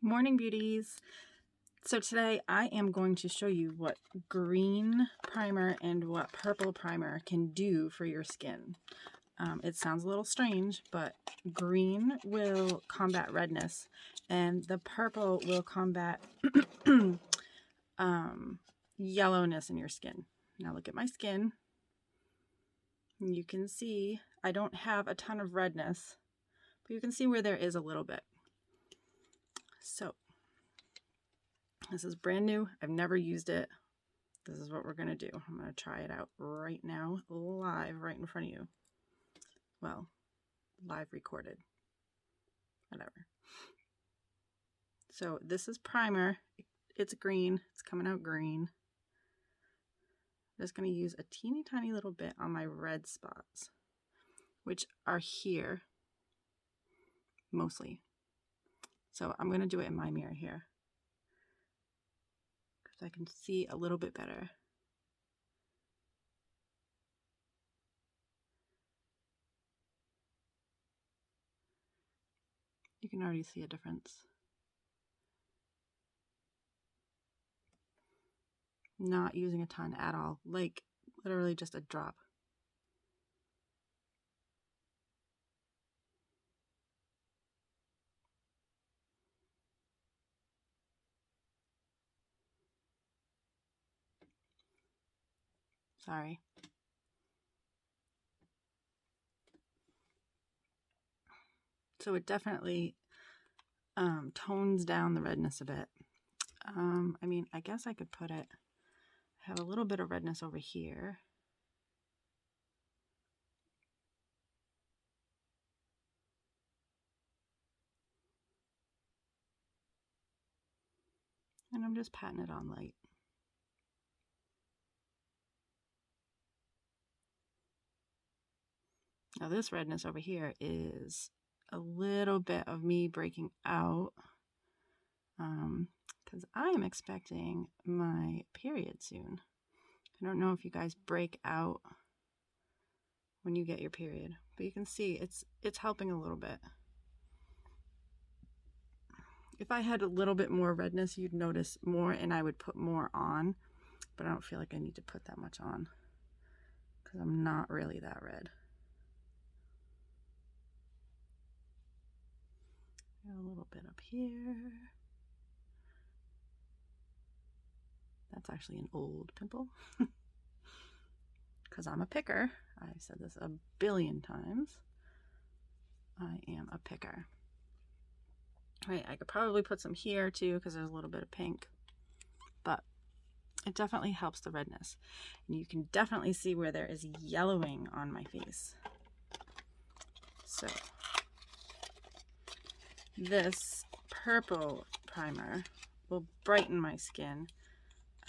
Morning beauties. So today I am going to show you what green primer and what purple primer can do for your skin. It sounds a little strange, but green will combat redness and the purple will combat yellowness in your skin. Now look at my skin. You can see I don't have a ton of redness, but you can see where there is a little bit. So this is brand new. I've never used it. This is what we're going to do. I'm going to try it out right now, live, right in front of you. Well, live recorded. Whatever. So this is primer. It's green. It's coming out green. I'm just going to use a teeny tiny little bit on my red spots, which are here mostly. So I'm going to do it in my mirror here because I can see a little bit better. You can already see a difference. Not using a ton at all, like literally just a drop. Sorry. So it definitely tones down the redness a bit. I mean, I guess I could put it, have a little bit of redness over here. And I'm just patting it on light. Now this redness over here is a little bit of me breaking out because I am expecting my period soon. I don't know if you guys break out when you get your period, but you can see it's helping a little bit. If I had a little bit more redness, you'd notice more and I would put more on, but I don't feel like I need to put that much on because I'm not really that red. A little bit up here. That's actually an old pimple because I'm a picker. I've said this a billion times. I am a picker. Right, I could probably put some here too because there's a little bit of pink, but it definitely helps the redness. And you can definitely see where there is yellowing on my face. So this purple primer will brighten my skin.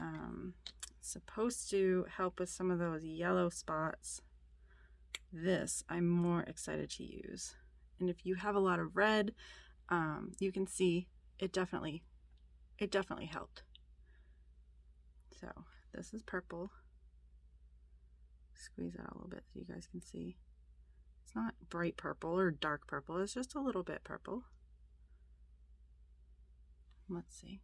It's supposed to help with some of those yellow spots. This I'm more excited to use. And if you have a lot of red, you can see it definitely helped. So this is purple. Squeeze it out a little bit so you guys can see. It's not bright purple or dark purple, it's just a little bit purple. Let's see.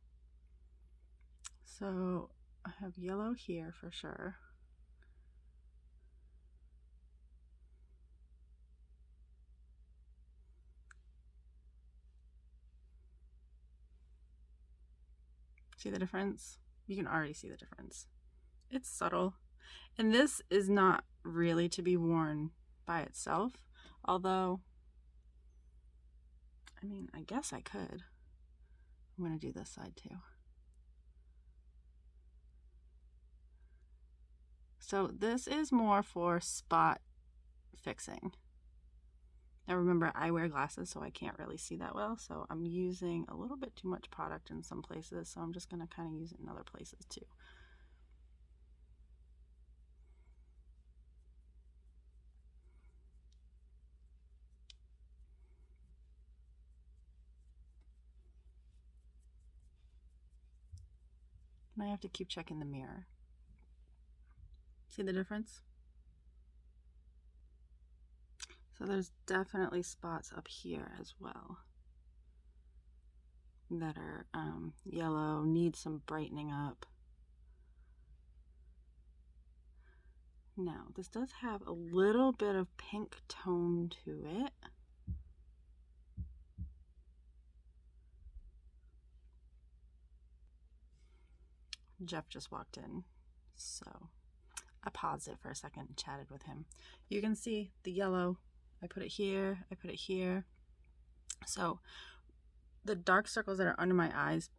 So I have yellow here for sure. See the difference? You can already see the difference. It's subtle. And this is not really to be worn by itself, although, I mean, I guess I could. I'm going to do this side too. So this is more for spot fixing. Now remember, I wear glasses, so I can't really see that well, so I'm using a little bit too much product in some places, so I'm just going to kind of use it in other places too. And I have to keep checking the mirror. See the difference? So there's definitely spots up here as well. that are yellow, need some brightening up. Now, this does have a little bit of pink tone to it. Jeff just walked in, so I paused it for a second and chatted with him. You can see the yellow. I put it here, I put it here. So the dark circles that are under my eyes,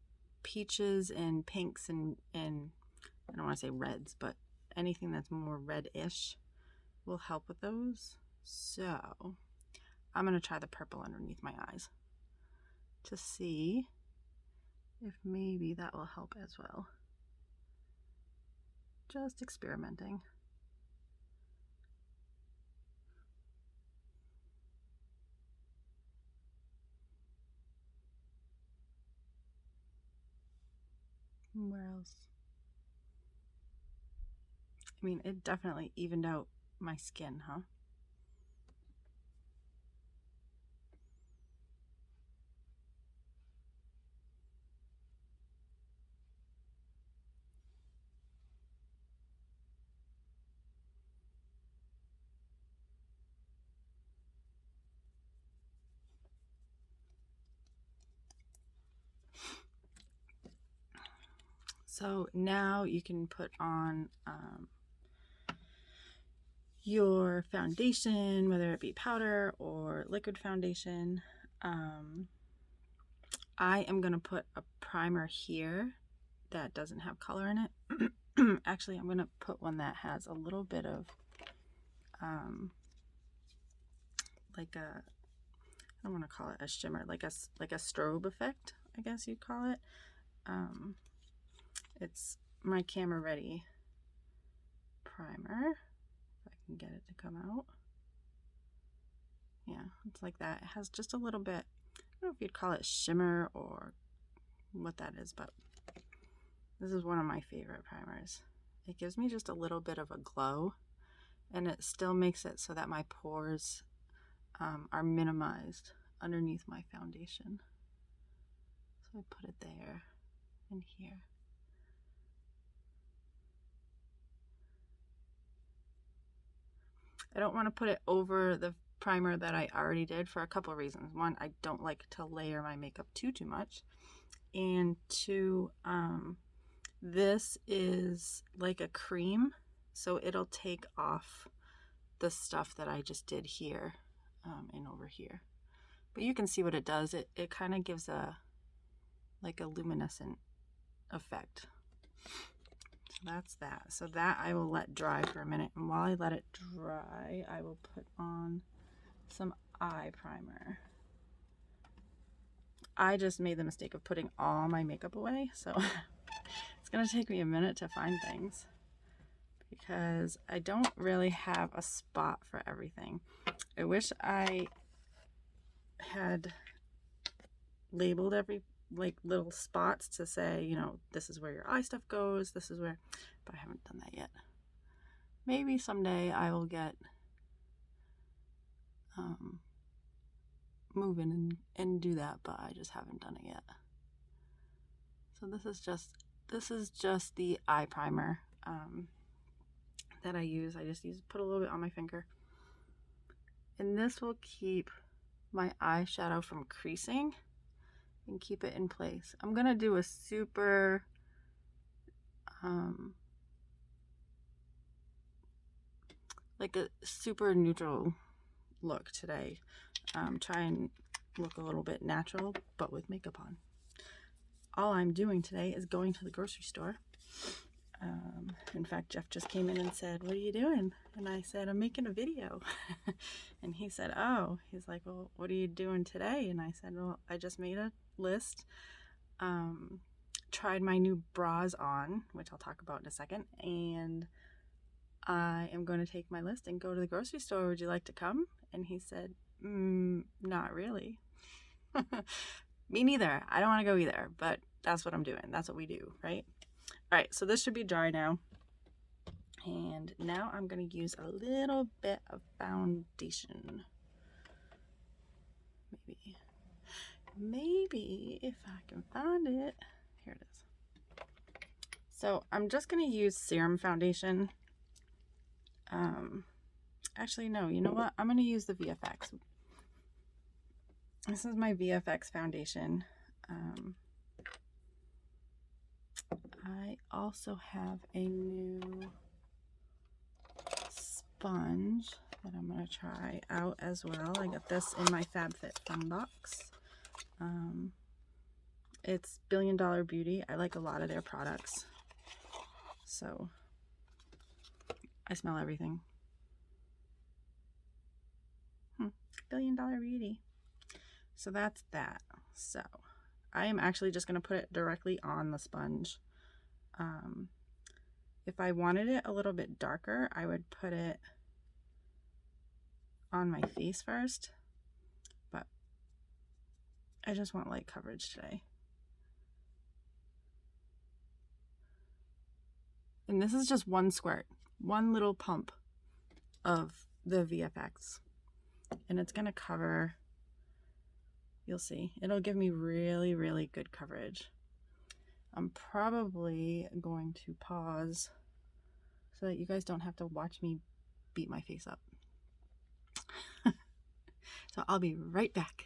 peaches and pinks and I don't want to say reds, but anything that's more reddish will help with those. So I'm going to try the purple underneath my eyes to see if maybe that will help as well. Just experimenting. Where else? I mean, it definitely evened out my skin, huh? So now you can put on your foundation, whether it be powder or liquid foundation. I am going to put a primer here that doesn't have color in it. Actually, I'm going to put one that has a little bit of like a, I don't want to call it a shimmer, like a strobe effect, I guess you'd call it. It's my Camera Ready primer. If I can get it to come out. Yeah, it's like that. It has just a little bit, I don't know if you'd call it shimmer or what that is, but this is one of my favorite primers. It gives me just a little bit of a glow, and it still makes it so that my pores are minimized underneath my foundation. So I put it there and here. I don't want to put it over the primer that I already did for a couple of reasons. One, I don't like to layer my makeup too much. And two, this is like a cream, so it'll take off the stuff that I just did here and over here. But you can see what it does. It kind of gives a like a luminescent effect. So that's that. So that I will let dry for a minute. And while I let it dry, I will put on some eye primer. I just made the mistake of putting all my makeup away, so it's gonna take me a minute to find things because I don't really have a spot for everything. I wish I had labeled every like little spots to say, you know, this is where your eye stuff goes, this is where, but I haven't done that yet. Maybe someday I will get moving and do that, but I just haven't done it yet. So this is just the eye primer that I use. I just put a little bit on my finger, and this will keep my eyeshadow from creasing and keep it in place. I'm gonna do a super like a super neutral look today. Try and look a little bit natural, but with makeup on. All I'm doing today is going to the grocery store. In fact, Jeff just came in and said, "What are you doing?" And I said, "I'm making a video." And he said, "Oh," he's like, "Well, what are you doing today?" And I said, "Well, I just made a list, tried my new bras on, which I'll talk about in a second, and I am going to take my list and go to the grocery store. Would you like to come?" And he said, "Not really." Me neither. I don't want to go either, but that's what I'm doing. That's what we do, right? All right, so this should be dry now. And now I'm going to use a little bit of foundation. Maybe. maybe if I can find it, here it is. So I'm just going to use Serum Foundation. Actually, no, you know what? I'm going to use the VFX. This is my VFX foundation. I also have a new sponge that I'm going to try out as well. I got this in my FabFitFun box. It's Billion Dollar Beauty. I like a lot of their products. So I smell everything. Billion Dollar Beauty. So that's that. So I am actually just going to put it directly on the sponge. If I wanted it a little bit darker, I would put it on my face first, but I just want light coverage today. And this is just one squirt, one little pump of the VFX, and it's going to cover, you'll see, it'll give me really, really good coverage. I'm probably going to pause so that you guys don't have to watch me beat my face up. So I'll be right back.